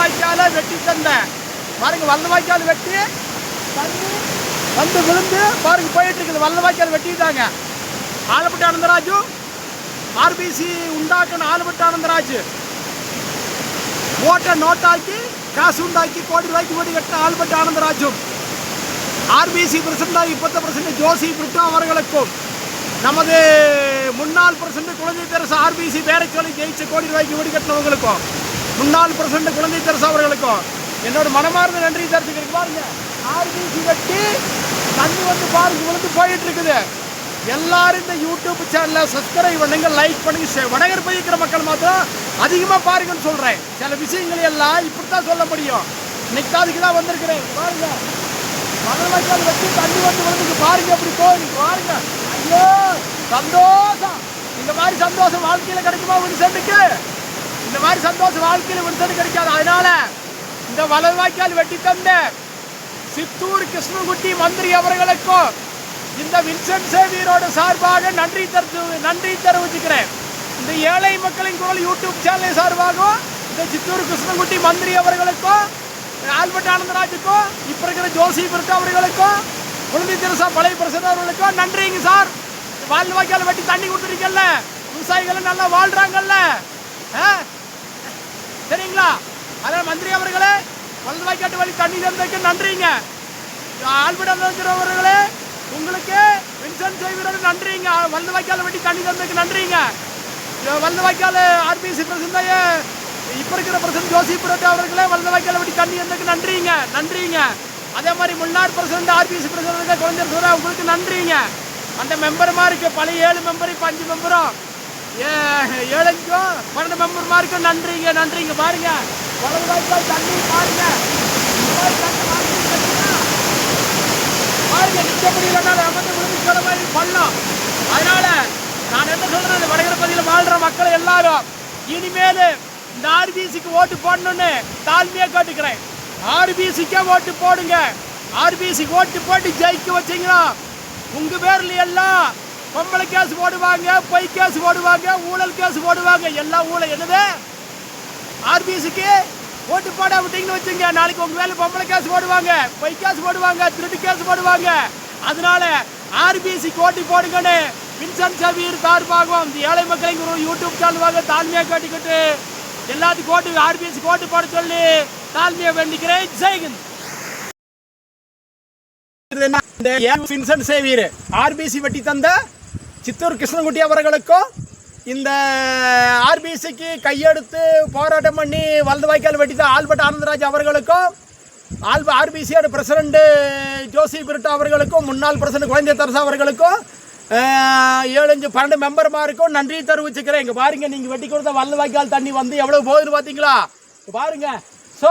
வாய்க்கால வெட்டி தந்த பாருங்க. வல்ல வாய்க்கால் வெட்டி தண்ணி வந்து விழுந்து பாருங்க போயிட்டு இருக்குது. வல்ல வாய்க்கால் வெட்டிட்டாங்க. ஆலப்பட்டி ஆனந்தராஜு ஆர்பிசி உண்டாக்கணும். ஆலப்பட்டி ஆனந்தராஜு ஓட்டை நோட்டாக்கி காசு உண்டாக்கி கோடி ரூபாய்க்கு வீடு கட்டின ஆலப்பட்டி ஆனந்தராஜும் ஆர்பிசி பிரசிடண்டாக 10% ஜோசி பிரிட்டோ அவர்களுக்கும் நமது முன்னாள் பிரசிடண்ட் குழந்தை தெரசா ஆர்பிசி பேரச்சோலை ஜெயிச்ச கோடி ரூபாய்க்கு வீடு கட்டினவங்களுக்கும் முன்னாள் பிரசிடண்ட் குழந்தை தெரசா அவர்களுக்கும் என்னோட மனமார்ந்த நன்றி தெரிஞ்சுக்கிறேன். பாருங்க ஆர்பிசி வெட்டி தண்ணி வந்து பாருங்க விழுந்து போயிட்டு இருக்குது. எல்லாரும் இந்த யூடியூப் சேனலை சப்ஸ்கிரைப் பண்ணுங்க, லைக் பண்ணுங்க. வடகர் பதிக்கிற மக்கள் மாத்திரம் அதிகமாக பாருங்கன்னு சொல்கிறேன். சில விஷயங்கள் எல்லாம் இப்படித்தான் சொல்ல முடியும். இன்னைக்கு அதுக்கு தான் வந்திருக்கிறேன். பாருங்க மணல் வாய்க்கால் வச்சு தண்ணி வந்து விழுந்துக்கு பாருங்க அப்படி போகுது. பாருங்க ஐயோ சந்தோஷம். இந்த மாதிரி சந்தோஷம் வாழ்க்கையில் கிடைக்குமா வின்சென்ட்டுக்கு? இந்த மாதிரி சந்தோஷம் வாழ்க்கையில் வின்சென்ட் கிடைக்காது. அதனால இந்த வலது வாய்க்கால் வெட்டி தந்த சித்தூர் கிருஷ்ணகுட்டி மந்திரி அவர்களுக்கும் இந்த வின்சென்ட் சேவியரோட சார்பாக நன்றி தெரிவிச்சுக்கிறேன். இந்த ஏழை மக்களின் குரல் யூடியூப் சேனல் சார்பாகவும் இந்த சித்தூர் கிருஷ்ணகுட்டி மந்திரி அவர்களுக்கும் ஆல்பர்ட் ஆனந்தராஜுக்கும் இப்போ இருக்கிற ஜோசி பிரிட்டோ அவர்களுக்கும் குழந்தை தெரசா பழைய பிரசிடண்ட் அவர்களுக்கும் நன்றிங்க சார். வாழ் வாய்க்கால் வெட்டி தண்ணி கொடுத்துருக்கீங்கல்ல, விவசாயிகள் நல்லா வாழ்றாங்கல்ல, சரிங்களா? அதனால் மந்திரி அவர்களே வலது வாய்க்காட்டு வழி தண்ணி தந்ததுக்கு நன்றிங்க. ஆல்பர்ட் ஆனந்தராஜ் அவர்களே உங்களுக்கு வின்சென்ட் சேவியரோட நன்றிங்க. வலது வாய்க்கால் வெட்டி தண்ணி தந்ததுக்கு நன்றிங்க. வலது வாய்க்கால் ஆர்பிசி பிரசிடண்டாக இப்போ இருக்கிற பிரசிடண்ட் ஜோசி பிரிட்டோ அவர்களே வலது வாய்க்கால் வெட்டி தண்ணி தந்ததுக்கு நன்றிங்க. அதே மாதிரி முன்னாள் பிரசிடண்ட் ஆர்பிசி பிரசிடண்ட் குழந்தை சூரா உங்களுக்கு நன்றிங்க. அந்த மெம்பர்மாருக்கு பழைய 7 மெம்பர் இப்போ 5 மெம்பரும் 7க்கும் 12 மெம்பர்மாருக்கும் நன்றிங்க. பாருங்க வலது வாய்க்கால் தண்ணி பாருங்க நிற்க முடியலன்னா விழுந்து மாதிரி பண்ணலாம். அதனால நான் என்ன சொல்றேன், வடகர் பகுதியில் வாழ்ற மக்கள் எல்லாரும் இனிமேல் இந்த ஆர்பிசிக்கு ஓட்டு போடணும்னு தாழ்மையா கேட்டுக்கிறேன். ஆர்பிசிக்கே ஓட்டு போடுங்க. ஆர்பிசிக்கு ஓட்டு போட்டு ஜெயிக்க வச்சீங்கன்னா உங்க பேர்ல எல்லாம் பொம்பளை கேஸ் போடுவாங்க, பொய் கேஸ் போடுவாங்க, ஊழல் கேஸ் போடுவாங்க. எல்லாம் ஊழல் என்னது? ஆர்பிசிக்கு ஓட்டு போட விட்டீங்கன்னு வச்சுங்க, நாளைக்கு உங்க மேல பொம்பளை கேஸ் போடுவாங்க, பொய் கேஸ் போடுவாங்க, திருட்டு கேஸ் போடுவாங்க. அதனால ஆர்பிசிக்கு ஓட்டு போடுங்கன்னு வின்சென்ட் சேவியர் சார்பாகவும் இந்த ஏழை மக்களின் யூடியூப் சேனல் தாழ்மையா கேட்டுக்கிட்டு எல்லாத்துக்கும் ஓட்டு ஆர்பிசிக்கு ஓட்டு போட சொல்லி தாழ்மையா வேண்டிக்கிறேன். ஜெய்ஹிந்த். வின்சென்ட் சேவியர் ஆர்பிசி வெட்டி தந்த சித்தூர் கிருஷ்ணகுட்டி அவர்களுக்கும் இந்த ஆர்பிசிக்கு கையெடுத்து போராட்டம் பண்ணி வலது வாய்க்கால் வெட்டி தான் ஆல்பர்ட் ஆனந்தராஜ் அவர்களுக்கும் ஆர்பிசியோட பிரசிடண்ட் ஜோசி பிரிட்டோ அவர்களுக்கும் முன்னாள் பிரசிடண்ட் குழந்தை தெரசா அவர்களுக்கும் 7-12 மெம்பர்மாருக்கும் நன்றி தெரிவிச்சுக்கிறேன். இங்கே பாருங்க நீங்கள் வெட்டி கொடுத்த வலது வாய்க்கால் தண்ணி வந்து எவ்வளோ போகுதுன்னு பார்த்தீங்களா? பாருங்க. ஸோ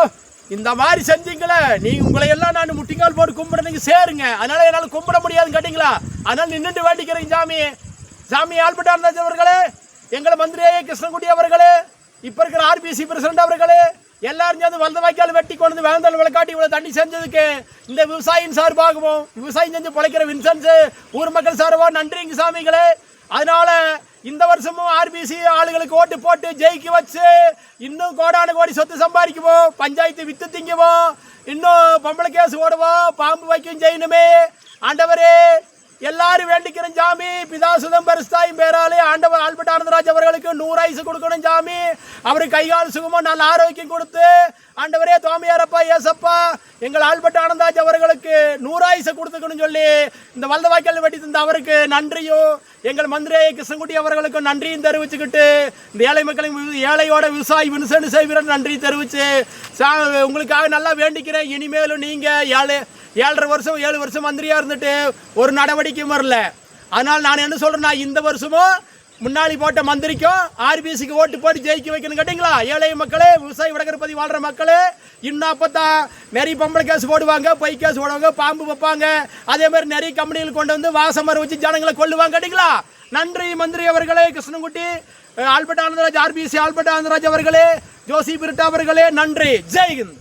இந்த மாதிரி செஞ்சீங்களே நீங்கள் உங்களை எல்லாம் நான் முட்டிங்கால் போட்டு கும்பிட சேருங்க. அதனால என்னால் கும்பிட முடியாதுன்னு கேட்டீங்களா? அதனால நின்றுட்டு வேண்டிக்கிறேங்க. சாமி ஆல்பர்ட் ஆனந்தராஜ் அவர்களே, எங்களை மந்திரி கிருஷ்ணகுட்டி அவர்களே, இப்போ இருக்கிற ஆர்பிசி பிரசிடண்ட் அவர்களே, எல்லாரும் சேர்ந்து வலது வாய்க்கால் வெட்டி கொண்டு வேந்தல் விளக்காட்டி இவ்வளோ தண்ணி செஞ்சதுக்கு இந்த விவசாயியின் சார்பாகவும் விவசாயம் செஞ்சு பிழைக்கிற வின்சென்ட் ஊர் மக்கள் சார்பாக நன்றிங்க சாமிகளே. அதனால இந்த வருஷமும் ஆர்பிசி ஆளுகளுக்கு ஓட்டு போட்டு ஜெயிக்க வச்சு இன்னும் கோடான கோடி சொத்து சம்பாதிக்குவோம், பஞ்சாயத்து வித்து திங்குவோம், இன்னும் பொம்பளை கேஸ் ஓடுவோம், பாம்பு வைக்கும் செய்யணுமே. ஆண்டவரே எல்லாரும் வேண்டிக்கிறேன் சாமி. பிதாசுதம் பரிசுத்தாயும் பேராலே ஆண்டவர் ஆல்பர்ட் ஆனந்தராஜ் அவர்களுக்கு 100 ஆயுசு கொடுக்கணும் சாமி. அவருக்கு கைகால் சுகமும் நல்ல ஆரோக்கியம் கொடுத்து ஆண்டவரே தோமையாரப்பா ஏசப்பா எங்கள் ஆல்பர்ட் ஆனந்தராஜ் அவர்களுக்கு 100 ஆயுசு கொடுத்துக்கணும் சொல்லி இந்த வலது வாய்க்கால் வெட்டி தந்த அவருக்கு நன்றியும் எங்கள் மந்திரி கிருஷ்ணகுட்டி அவர்களுக்கும் நன்றியும் தெரிவிச்சுக்கிட்டு இந்த ஏழை மக்களின் ஏழையோட விவசாயி வின்சென்ட் சேவியர் நன்றி தெரிவிச்சு உங்களுக்காக நல்லா வேண்டிக்கிறேன். இனிமேலும் நீங்கள் 7 வருஷம் மந்திரியா இருந்துட்டு ஒரு நடவடிக்கையும் வரல. அதனால் நான் என்ன சொல்றேன்னா, இந்த வருஷமும் முன்னாடி போட்ட மந்திரிக்கும் ஆர்பிசிக்கு ஓட்டு போட்டு ஜெயிக்க வைக்கணும் கேட்டீங்களா? ஏழை மக்களே, விவசாயி வடகர் பகுதி வாழ்ற மக்களே, இன்னும் அப்பதான் நிறைய பொம்பளை கேஸ் போடுவாங்க, பொய் கேஸ் போடுவாங்க, பாம்பு வைப்பாங்க, அதே மாதிரி நிறைய கம்பெனிகள் கொண்டு வந்து வாசமரம் வச்சு ஜனங்களை கொல்லுவாங்க கேட்டீங்களா? நன்றி மந்திரி அவர்களே, Krishnakutty Albert Anandaraj RPC Albert Anandaraj அவர்களே, ஜோசி பிரிட்டோ அவர்களே, நன்றி. ஜெய்ஹிந்த்.